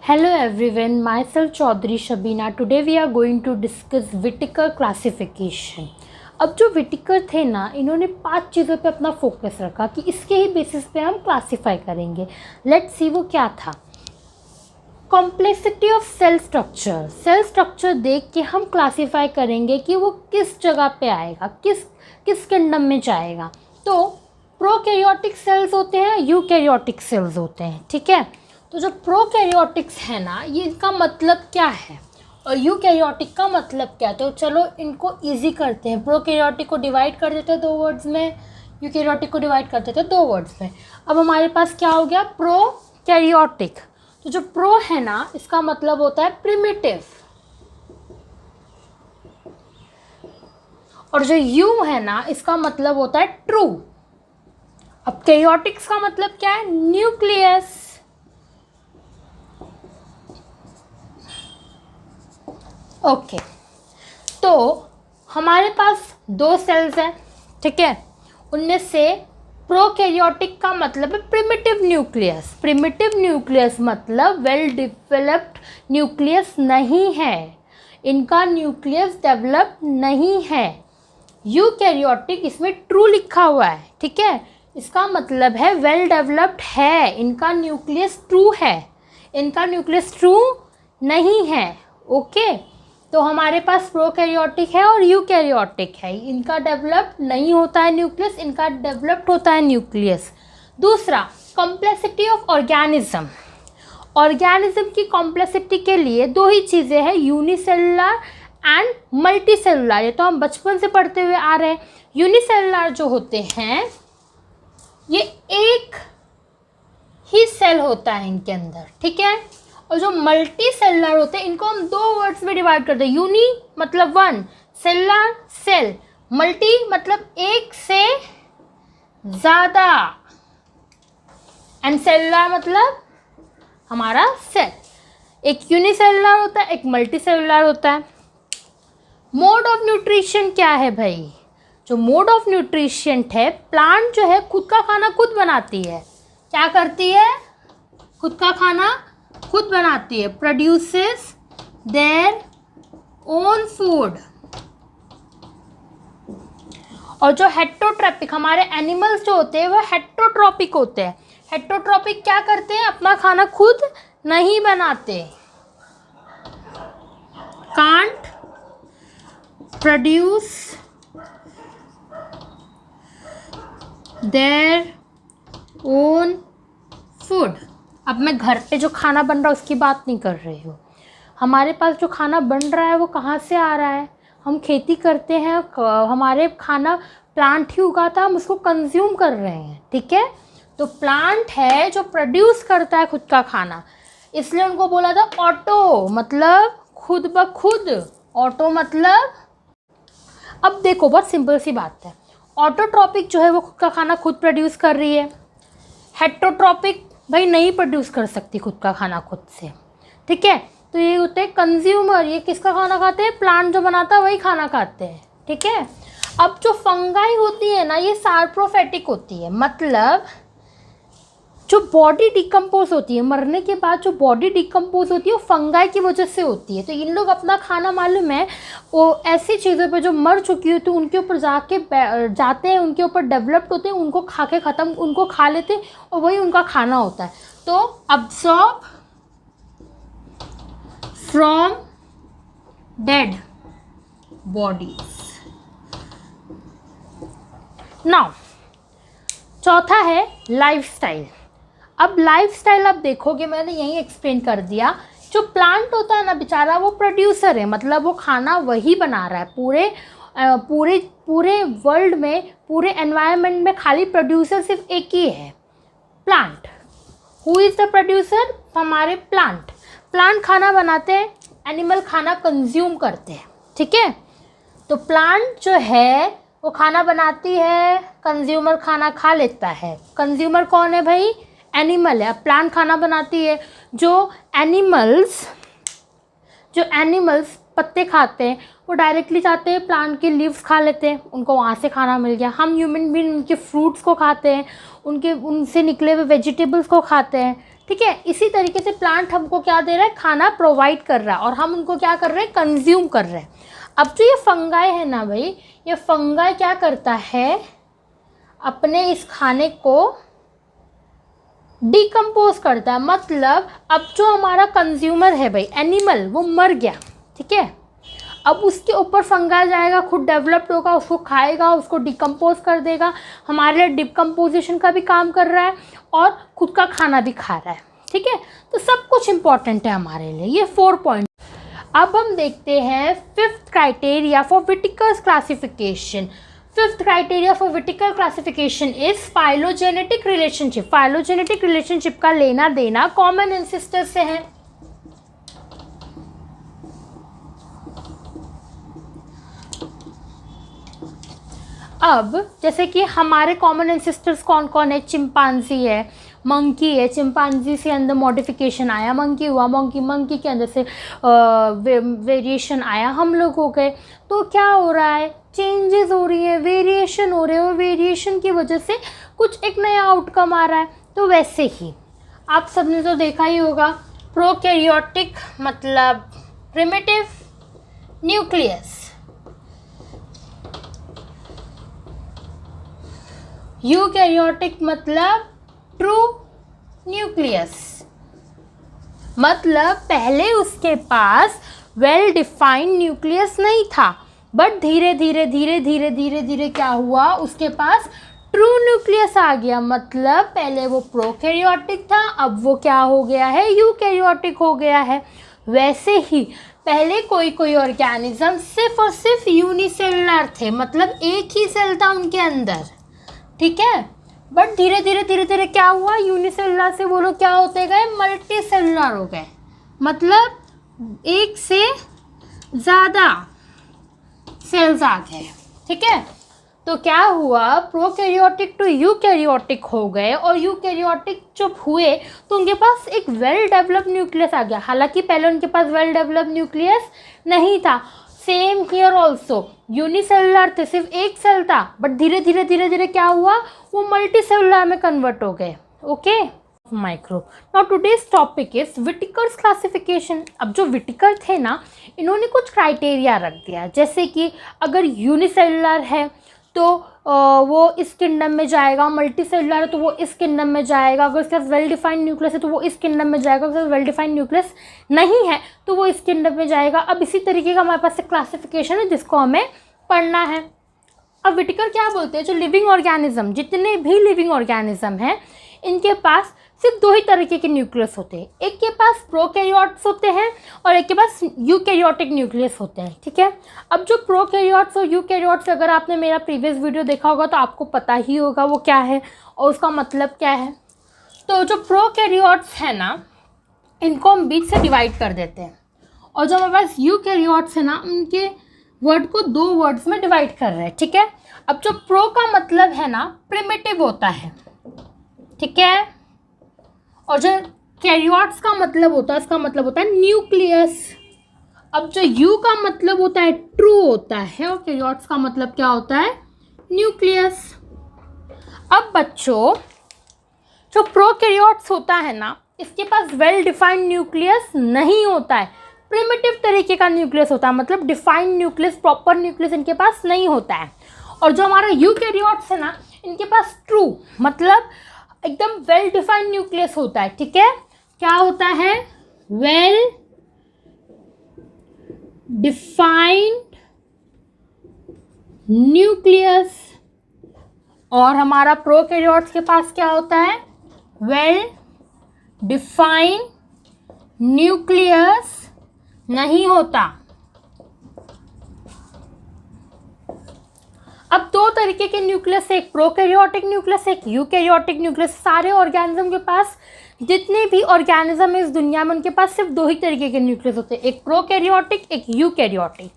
Hello everyone, myself Chaudhary Shabina. Today we are going to discuss Whittaker classification. अब जो विटिकर थे ना, इन्होंने 5 चीज़ों पे अपना फोकस रखा कि इसके ही बेसिस पे हम क्लासीफाई करेंगे. लेट्स सी वो क्या था. Complexity of cell structure. Cell structure देख के हम क्लासीफाई करेंगे कि वो किस जगह पे आएगा, किस किंगडम में जाएगा. तो प्रोकैरियोटिक सेल्स होते हैं, यूकैरियोटिक सेल्स होते हैं. ठीक है. तो जो प्रोकैरियोटिक्स है ना, ये इनका मतलब क्या है और यूकैरियोटिक का मतलब क्या है. तो चलो इनको इजी करते हैं. प्रोकैरियोटिक को डिवाइड कर देते हैं 2 वर्ड्स में, यूकैरियोटिक को डिवाइड कर देते हैं 2 वर्ड्स में. अब हमारे पास क्या हो गया, प्रोकैरियोटिक. तो जो प्रो है ना, इसका मतलब होता है प्रिमिटिव, और जो यू है ना, इसका मतलब होता है ट्रू. अब कैरियोटिक्स का मतलब क्या है, न्यूक्लियस. ओके. तो हमारे पास 2 सेल्स हैं. ठीक है. उनमें से प्रोकैरियोटिक का मतलब है प्रिमिटिव न्यूक्लियस. प्रिमिटिव न्यूक्लियस मतलब वेल डेवलप्ड न्यूक्लियस नहीं है, इनका न्यूक्लियस डेवलप नहीं है. यूकैरियोटिक, इसमें ट्रू लिखा हुआ है. ठीक है. इसका मतलब है वेल डेवलप्ड है, इनका न्यूक्लियस ट्रू है, इनका न्यूक्लियस ट्रू नहीं है. ओके. तो हमारे पास प्रोकैरियोटिक है और यूकैरियोटिक है. इनका डेवलप नहीं होता है न्यूक्लियस, इनका डेवलप्ड होता है न्यूक्लियस. दूसरा, कॉम्प्लेक्सिटी ऑफ ऑर्गेनिज्म. ऑर्गेनिज्म की कॉम्प्लेक्सिटी के लिए 2 ही चीज़ें हैं, यूनिसेलुलर एंड मल्टीसेलुलर. ये तो हम बचपन से पढ़ते हुए आ रहे हैं. यूनिसेलुलर जो होते हैं, ये एक ही सेल होता है इनके अंदर. ठीक है. और जो मल्टी सेलुलर होते हैं, इनको हम 2 वर्ड्स में डिवाइड करते हैं. यूनी मतलब 1, सेलुलर सेल, मल्टी मतलब एक से ज़्यादा, एंड सेलुलर मतलब हमारा सेल. एक यूनिसेलुलर होता है, एक मल्टी सेलुलर होता है. मोड ऑफ न्यूट्रिशन क्या है भाई. जो मोड ऑफ न्यूट्रिशन है, प्लांट जो है खुद का खाना खुद बनाती है. क्या करती है, खुद का खाना खुद बनाती है. Produces there own food. और जो हेटरोट्रॉपिक, हमारे एनिमल्स जो होते हैं वो हेटरोट्रॉपिक होते हैं. हेटरोट्रॉपिक क्या करते हैं, अपना खाना खुद नहीं बनाते. Can't produce their own food. अब मैं घर पे जो खाना बन रहा है उसकी बात नहीं कर रही हूँ. हमारे पास जो खाना बन रहा है वो कहाँ से आ रहा है, हम खेती करते हैं, हमारे खाना प्लांट ही उगाता है, हम उसको कंज्यूम कर रहे हैं. ठीक है. तो प्लांट है जो प्रोड्यूस करता है खुद का खाना, इसलिए उनको बोला था ऑटो, मतलब खुद ब खुद. ऑटो मतलब, अब देखो बहुत सिंपल सी बात है. ऑटोट्रॉपिक जो है वो खुद का खाना खुद प्रोड्यूस कर रही है. हेटरोट्रॉपिक भाई नहीं प्रोड्यूस कर सकती खुद का खाना खुद से. ठीक है. तो ये होते हैं कंज्यूमर. ये किसका खाना खाते हैं, प्लांट जो बनाता है वही खाना खाते हैं. ठीक है. अब जो फंगाई होती है ना, ये सार्प्रोफेटिक होती है. मतलब जो बॉडी डिकम्पोज होती है, मरने के बाद जो बॉडी डिकम्पोज होती है वो फंगाई की वजह से होती है. तो इन लोग अपना खाना, मालूम है, वो ऐसी चीज़ों पे जो मर चुकी होती है उनके ऊपर जाते हैं, उनके ऊपर डेवलप्ड होते हैं, उनको खा के ख़त्म, उनको खा लेते हैं और वही उनका खाना होता है. तो absorb from dead bodies. Now चौथा है लाइफस्टाइल. अब लाइफस्टाइल आप देखोगे, मैंने यही एक्सप्लेन कर दिया. जो प्लांट होता है ना बेचारा, वो प्रोड्यूसर है, मतलब वो खाना वही बना रहा है. पूरे वर्ल्ड में, पूरे एनवायरनमेंट में खाली प्रोड्यूसर सिर्फ एक ही है, plant. Who is the producer, हमारे प्लांट. प्लांट खाना बनाते हैं, एनिमल खाना कंज्यूम करते हैं. ठीक है. तो प्लांट जो है वो खाना बनाती है, कंज्यूमर खाना खा लेता है. कंज्यूमर कौन है भाई, एनिमल है. अब प्लांट खाना बनाती है. जो एनिमल्स पत्ते खाते हैं वो डायरेक्टली जाते हैं प्लांट के लीव्स खा लेते हैं, उनको वहाँ से खाना मिल गया. हम ह्यूमन बीइंग उनके फ्रूट्स को खाते हैं, उनसे निकले हुए वेजिटेबल्स को खाते हैं. ठीक है। इसी तरीके से प्लांट हमको क्या दे रहा है, खाना प्रोवाइड कर रहा है और हम उनको क्या कर रहे हैं, कंज्यूम कर रहे हैं। अब जो ये फंगाई है ना भाई, ये फंगाई क्या करता है, अपने इस खाने को डिकम्पोज करता है। मतलब अब जो हमारा कंज्यूमर है भाई, एनिमल, वो मर गया, ठीक है। अब उसके ऊपर फंगाई जाएगा, खुद डेवलप्ड होगा, उसको खाएगा, उसको डिकम्पोज कर देगा, हमारे लिए डिकम्पोजिशन का भी काम कर रहा है और खुद का खाना भी खा रहा है, ठीक है। तो सब कुछ इम्पॉर्टेंट है हमारे लिए, ये 4 पॉइंट। अब हम देखते हैं 5th criteria for Whittaker's classification. 5th criteria for Whittaker classification is phylogenetic relationship. Phylogenetic relationship का लेना देना कॉमन एंसेस्टर से है। अब जैसे कि हमारे कॉमन एंसेस्टर्स कौन कौन है, चिंपांजी है, मंकी है, चिंपांजी से अंदर मॉडिफिकेशन आया, मंकी हुआ, मंकी के अंदर से वेरिएशन आया, हम लोग हो गए। तो क्या हो रहा है, चेंजेस हो रही है, वेरिएशन हो रहे हैं और वेरिएशन की वजह से कुछ एक नया आउटकम आ रहा है। तो वैसे ही आप सबने तो देखा ही होगा, प्रोकैरियोटिक मतलब प्रिमिटिव न्यूक्लियस, यूकैरियोटिक मतलब ट्रू न्यूक्लियस। मतलब पहले उसके पास वेल डिफाइंड न्यूक्लियस नहीं था, बट धीरे धीरे क्या हुआ, उसके पास ट्रू न्यूक्लियस आ गया। मतलब पहले वो प्रोकैरियोटिक था, अब वो क्या हो गया है, यूकैरियोटिक हो गया है। वैसे ही पहले कोई ऑर्गेनिज्म सिर्फ और सिर्फ यूनिसेलुलर थे, मतलब एक ही सेल था उनके अंदर, ठीक है। बट धीरे धीरे क्या हुआ, यूनिसेलुलर से वो लोग क्या होते गए, मल्टी सेलुलर हो गए, मतलब एक से ज़्यादा सेल्स आ गए, ठीक है। तो क्या हुआ, प्रोकैरियोटिक टू यूकैरियोटिक हो गए और यूकैरियोटिक जब हुए तो उनके पास एक वेल डेवलप्ड न्यूक्लियस आ गया। हालांकि पहले उनके पास वेल डेवलप्ड न्यूक्लियस नहीं था। सेम हियर ऑल्सो, यूनिसेलुलर थे, सिर्फ एक सेल था, बट धीरे धीरे क्या हुआ, वो मल्टी सेलुलर में कन्वर्ट हो गए। Okay, micro. Now today's topic is Whittaker's classification. अब जो विटिकर थे ना, इन्होंने कुछ क्राइटेरिया रख दिया, जैसे कि अगर यूनिसेलुलर है तो वो इस किंगडम में जाएगा, मल्टी सेलुलर है तो वो इस किंगडम में जाएगा, अगर उसके पास वेल डिफाइंड न्यूक्लियस है तो वो इस किंगडम में जाएगा, अगर वेल डिफाइंड न्यूक्लियस नहीं है तो वो इस किंगडम में जाएगा। अब इसी तरीके का हमारे पास एक क्लासिफिकेशन है जिसको हमें पढ़ना है। अब विटिकर क्या बोलते हैं, जो लिविंग ऑर्गेनिज्म, जितने भी लिविंग ऑर्गेनिज्म हैं, इनके पास सिर्फ 2 ही तरीके के न्यूक्लियस होते हैं। एक के पास प्रोकैरियोट्स होते हैं और एक के पास यूकैरियोटिक न्यूक्लियस होते हैं, ठीक है। अब जो प्रोकैरियोट्स और यूकैरियोट्स, अगर आपने मेरा प्रीवियस वीडियो देखा होगा तो आपको पता ही होगा वो क्या है और उसका मतलब क्या है। तो जो प्रोकैरियोट्स है ना, इनको हम बीच से डिवाइड कर देते हैं, और जो हमारे पास यूकैरियोट्स है ना, उनके वर्ड को 2 वर्ड्स में डिवाइड कर रहे हैं, ठीक है। अब जो प्रो का मतलब है ना, प्रिमिटिव होता है, ठीक है, और जो कैरियोट्स का मतलब होता है, इसका मतलब होता है न्यूक्लियस। अब जो यू का मतलब होता है ट्रू होता है और कैरियोट्स का मतलब क्या होता है, न्यूक्लियस। अब बच्चों, जो प्रोकैरियोट्स होता है ना, इसके पास वेल डिफाइंड न्यूक्लियस नहीं होता है, प्रिमिटिव तरीके का न्यूक्लियस होता है, मतलब डिफाइंड न्यूक्लियस, प्रॉपर न्यूक्लियस इनके पास नहीं होता है। और जो हमारा यूकैरियोट्स है ना, इनके पास ट्रू मतलब एकदम वेल डिफाइंड न्यूक्लियस होता है, ठीक है। क्या होता है, वेल डिफाइंड न्यूक्लियस। और हमारा प्रोकैरियोट्स के पास क्या होता है, वेल डिफाइंड न्यूक्लियस नहीं होता। अब 2 तरीके के न्यूक्लियस, एक प्रोकैरियोटिक न्यूक्लियस, एक यूकैरियोटिक न्यूक्लियस। सारे ऑर्गेनिज्म के पास, जितने भी ऑर्गेनिज्म है इस दुनिया में, उनके पास सिर्फ 2 ही तरीके के न्यूक्लियस होते हैं, एक प्रोकैरियोटिक, एक यूकैरियोटिक।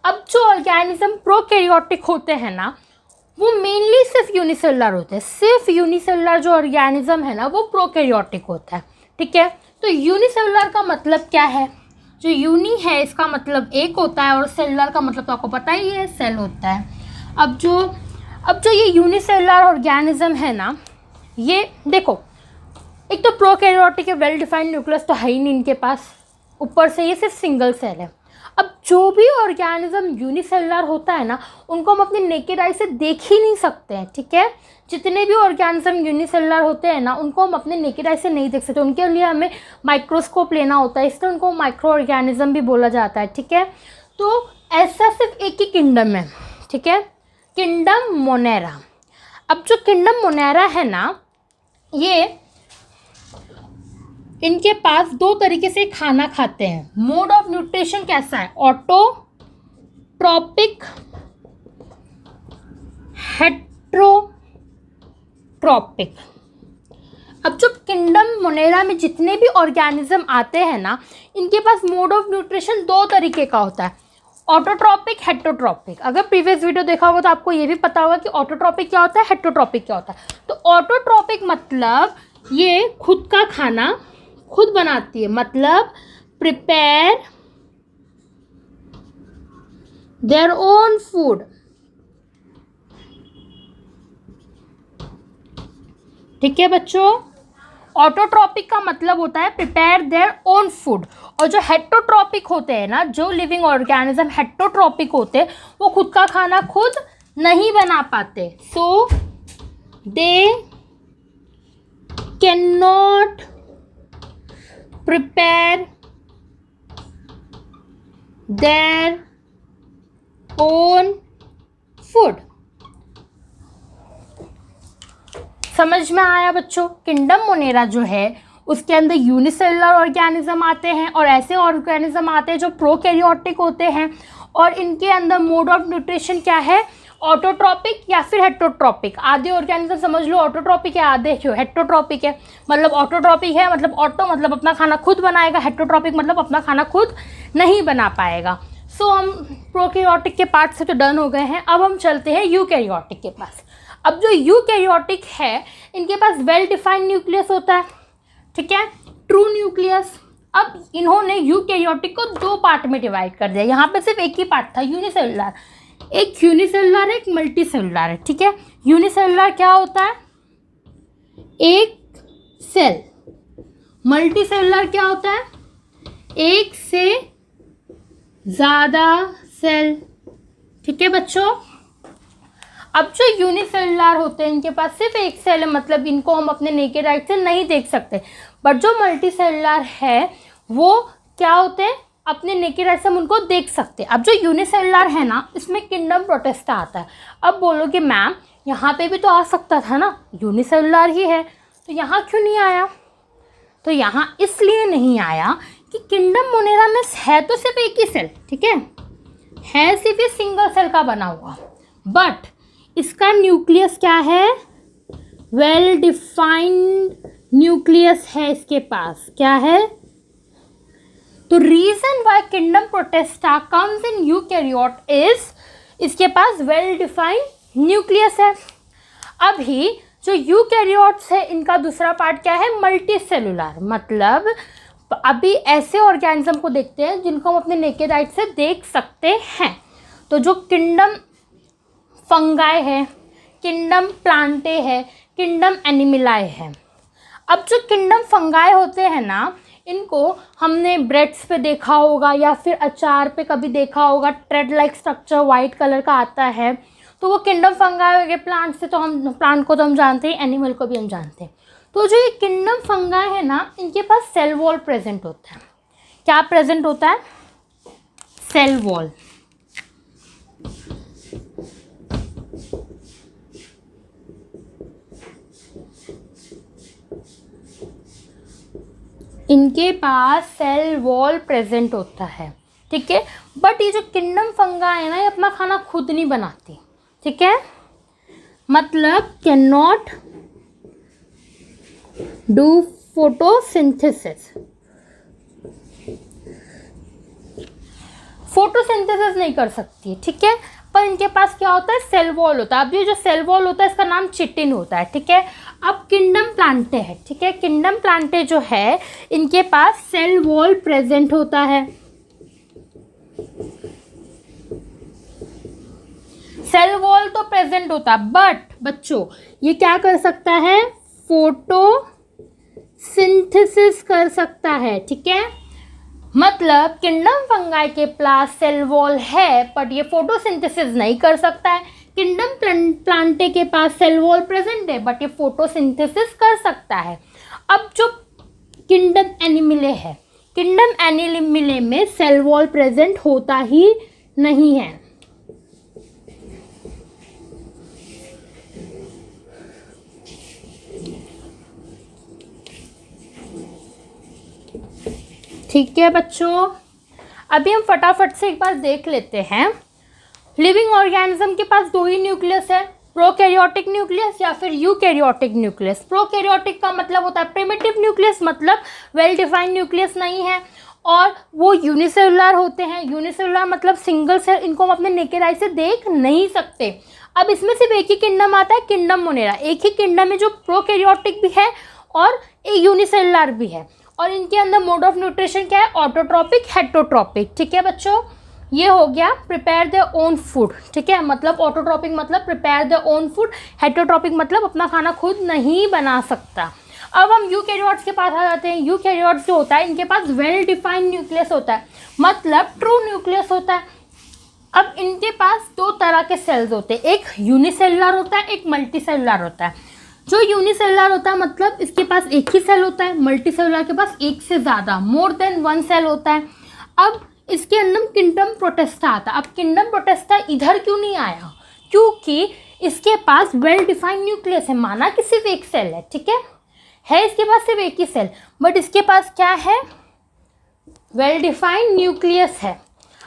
अब जो ऑर्गेनिज्म प्रोकैरियोटिक होते हैं ना, वो मेनली सिर्फ यूनिसेलुलर होते हैं। सिर्फ यूनिसेलुलर जो ऑर्गेनिज्म है ना, वो प्रोकैरियोटिक होता है, ठीक है। तो यूनिसेलुलर का मतलब क्या है, जो यूनी है इसका मतलब एक होता है और सेलुलर का मतलब तो आपको पता ही है, सेल होता है। अब जो ये यूनिसेलुलर ऑर्गेनिज्म है ना, ये देखो, एक तो प्रोकैरियोटिक है, वेल डिफाइंड न्यूक्लियस तो है ही नहीं इनके पास, ऊपर से ये सिर्फ सिंगल सेल है। अब जो भी ऑर्गेनिज्म यूनिसेलुलर होता है ना, उनको हम अपनी नेकेड आई से देख ही नहीं सकते हैं, ठीक है। जितने भी ऑर्गेनिज्म यूनिसेलुलर होते हैं ना, उनको हम अपने नेकेड आई से नहीं देख सकते, उनके लिए हमें माइक्रोस्कोप लेना होता है, इसलिए उनको माइक्रो ऑर्गेनिज्म भी बोला जाता है, ठीक है। तो ऐसा सिर्फ एक ही किंगडम है, ठीक है, किंगडम मोनेरा। अब जो किंगडम मोनेरा है ना, ये इनके पास दो तरीके से खाना खाते हैं। मोड ऑफ न्यूट्रिशन कैसा है? Autotrophic, heterotrophic. अब जो किंगडम मोनेरा में जितने भी ऑर्गेनिज्म आते हैं ना, इनके पास मोड ऑफ न्यूट्रिशन दो तरीके का होता है, ऑटोट्रॉपिक, हेट्रोट्रॉपिक। अगर प्रीवियस वीडियो देखा होगा तो आपको ये भी पता होगा कि ऑटोट्रॉपिक क्या होता है, हेट्रोट्रॉपिक क्या होता है। तो ऑटोट्रॉपिक मतलब ये खुद का खाना खुद बनाती है, मतलब प्रिपेयर देयर ओन फूड, ठीक है बच्चों। ऑटोट्रॉपिक का मतलब होता है प्रिपेयर देयर ओन फूड, और जो हेट्रोट्रॉपिक होते हैं ना, जो लिविंग ऑर्गेनिज्म हेट्रोट्रॉपिक होते हैं, वो खुद का खाना खुद नहीं बना पाते, so they can not prepare their own food. समझ में आया बच्चों? किंगडम मोनेरा जो है उसके अंदर यूनिसेलुलर ऑर्गेनिज्म आते हैं और ऐसे ऑर्गेनिज्म आते हैं जो प्रोकैरियोटिक होते हैं, और इनके अंदर मोड ऑफ न्यूट्रिशन क्या है, ऑटोट्रॉपिक या फिर हेट्रोट्रॉपिक। आधे ऑर्गेनिज्म समझ लो ऑटोट्रॉपिक है, आधे हेट्रोट्रॉपिक है। मतलब ऑटोट्रॉपिक है मतलब ऑटो मतलब अपना खाना खुद बनाएगा, हेट्रोट्रॉपिक मतलब अपना खाना खुद नहीं बना पाएगा। सो हम प्रोकैरियोटिक के पार्ट से तो डन हो गए हैं, अब हम चलते हैं यूकैरियोटिक के पास। अब जो यूकैरियोटिक है, इनके पास वेल डिफाइंड न्यूक्लियस होता है, ठीक है, ट्रू न्यूक्लियस। अब इन्होंने यूकैरियोटिक को दो पार्ट में डिवाइड कर दिया। यहाँ पे सिर्फ एक ही पार्ट था यूनिसेलुलर, एक यूनिसेलुलर एक मल्टीसेलुलर है, ठीक है। यूनिसेलुलर क्या होता है? एक सेल। मल्टीसेलुलर क्या होता है? एक से ज़्यादा सेल, ठीक है बच्चों। अब जो यूनिसेलुलर होते हैं इनके पास सिर्फ एक सेल है, मतलब इनको हम अपने नेकेड आई से नहीं देख सकते। बट जो मल्टीसेलुलर है वो क्या होते हैं, अपने नेकेड आई से हम उनको देख सकते हैं। अब जो यूनिसेलुलर है ना, इसमें किंगडम प्रोटिस्टा आता है। अब बोलोगे मैम यहाँ पे भी तो आ सकता था ना, यूनिसेलुलर ही है, तो यहाँ क्यों नहीं आया? तो यहाँ इसलिए नहीं आया कि किंगडम मोनेरा में है तो सिर्फ एक ही सेल, ठीक है सिर्फ ये सिंगल सेल का बना हुआ, बट इसका न्यूक्लियस क्या है, वेल डिफाइंड न्यूक्लियस है इसके पास। क्या है? तो reason why kingdom Protista comes in eukaryote is इसके पास वेल डिफाइंड न्यूक्लियस है। अभी जो यूकैरियोट्स है इनका दूसरा पार्ट क्या है, मल्टी सेलुलर। मतलब अभी ऐसे ऑर्गेनिज्म को देखते हैं जिनको हम अपने नेकेड आई से देख सकते हैं। तो जो किंगडम फंगाई है, किंगडम प्लांटे है, किंगडम एनिमिलाए है। अब जो किंगडम फंगाई होते हैं ना, इनको हमने ब्रेड्स पे देखा होगा या फिर अचार पे कभी देखा होगा, trade like structure white colour का आता है, तो वो किंगडम फंगाई हो गए। प्लांट से तो हम प्लांट को तो हम जानते हैं, एनिमल को भी हम जानते हैं। तो जो ये किंगडम फंगाई है ना, इनके पास सेल वॉल प्रेजेंट होता है। क्या प्रेजेंट होता है? Cell wall. इनके पास सेल वॉल प्रेजेंट होता है, ठीक है। बट ये जो किंगडम फंगा है ना, ये अपना खाना खुद नहीं बनाती, ठीक है। मतलब can not do photosynthesis. Photosynthesis नहीं कर सकती, ठीक है। पर इनके पास क्या होता है, सेल वॉल होता है। अब ये जो सेल वॉल होता है इसका नाम चिटिन होता है, ठीक है। अब किंगडम प्लांटे है, ठीक है। किंगडम प्लांटे जो है इनके पास सेल वॉल प्रेजेंट होता है। सेल वॉल तो प्रेजेंट होता है, बट बच्चों ये क्या कर सकता है, फोटो सिंथेसिस कर सकता है, ठीक है। मतलब किंगडम फंगाई के पास सेल वॉल है बट ये फोटोसिंथेसिस नहीं कर सकता है। किंगडम प्लांटे के पास सेल वॉल प्रेजेंट है बट ये फोटोसिंथेसिस कर सकता है। अब जो किंगडम एनिमिले है, किंगडम एनिमिले में सेल वॉल प्रेजेंट होता ही नहीं है। ठीक है बच्चों, अभी हम फटाफट से एक बार देख लेते हैं। लिविंग ऑर्गेनिज्म के पास दो ही न्यूक्लियस है, प्रोकैरियोटिक न्यूक्लियस या फिर यूकैरियोटिक न्यूक्लियस। प्रोकैरियोटिक का मतलब होता है प्रिमिटिव न्यूक्लियस, मतलब वेल डिफाइंड न्यूक्लियस नहीं है और वो यूनिसेलुलर होते हैं। यूनिसेलुलर मतलब सिंगल सेल, इनको हम अपने नेकेड आई से देख नहीं सकते। अब इसमें सिर्फ एक ही किंगडम आता है, किंगडम मोनेरा। एक ही किंगडम है जो प्रोकैरियोटिक भी है और एक यूनिसेलुलर भी है। और इनके अंदर मोड ऑफ न्यूट्रिशन क्या है, ऑटोट्रॉपिक, हेटेरोट्रॉपिक। ठीक है बच्चों, ये हो गया प्रिपेयर देयर ओन फूड। ठीक है, मतलब ऑटोट्रॉपिक मतलब prepare their own food, heterotrophic मतलब अपना खाना खुद नहीं बना सकता। अब हम यूकैरियोट्स के पास आ जाते हैं। यूकैरियोट्स जो होता है इनके पास वेल डिफाइंड न्यूक्लियस होता है, मतलब ट्रू न्यूक्लियस होता है। अब इनके पास दो तरह के सेल्स होते हैं, एक यूनिसेलुलर होता है, एक मल्टीसेलुलर होता है। जो यूनिसेलुलर होता है मतलब इसके पास एक ही सेल होता है, मल्टीसेलुलर के पास एक से ज़्यादा, मोर देन वन सेल होता है। अब इसके अंदर किंगडम प्रोटिस्टा आता है। अब किंगडम प्रोटिस्टा इधर क्यों नहीं आया, क्योंकि इसके पास वेल डिफाइंड न्यूक्लियस है। माना कि सिर्फ एक सेल है इसके पास सिर्फ एक ही सेल, बट इसके पास क्या है, वेल डिफाइंड न्यूक्लियस है।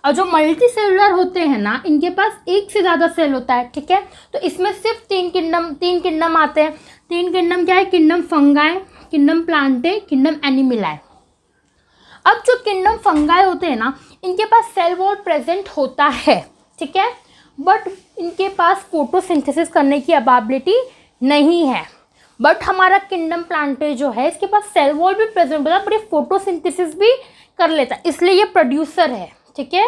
और जो मल्टी सेलुलर होते हैं ना, इनके पास एक से ज़्यादा सेल होता है। ठीक है, तो इसमें सिर्फ तीन किंगडम आते हैं। तीन किंगडम क्या है, kingdom fungi, kingdom plantae, kingdom animalia. अब जो किंगडम फंगाई होते हैं ना, इनके पास सेल वॉल प्रेजेंट होता है। ठीक है, बट इनके पास फोटोसिंथेसिस करने की एबिलिटी नहीं है। बट हमारा किंगडम प्लांटे जो है, इसके पास सेल वॉल भी प्रेजेंट होता है, बट ये फोटोसिंथेसिस भी कर लेता है, इसलिए ये प्रोड्यूसर है। ठीक है,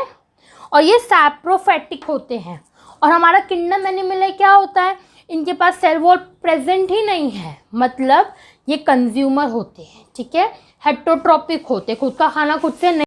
और ये सैप्रोफाइटिक होते हैं। और हमारा किंगडम एनिमल क्या होता है, इनके पास सेल वॉल प्रेजेंट ही नहीं है, मतलब ये कंज्यूमर होते हैं। ठीक है, हेटेरोट्रॉपिक होते, खुद का खाना खुद से नहीं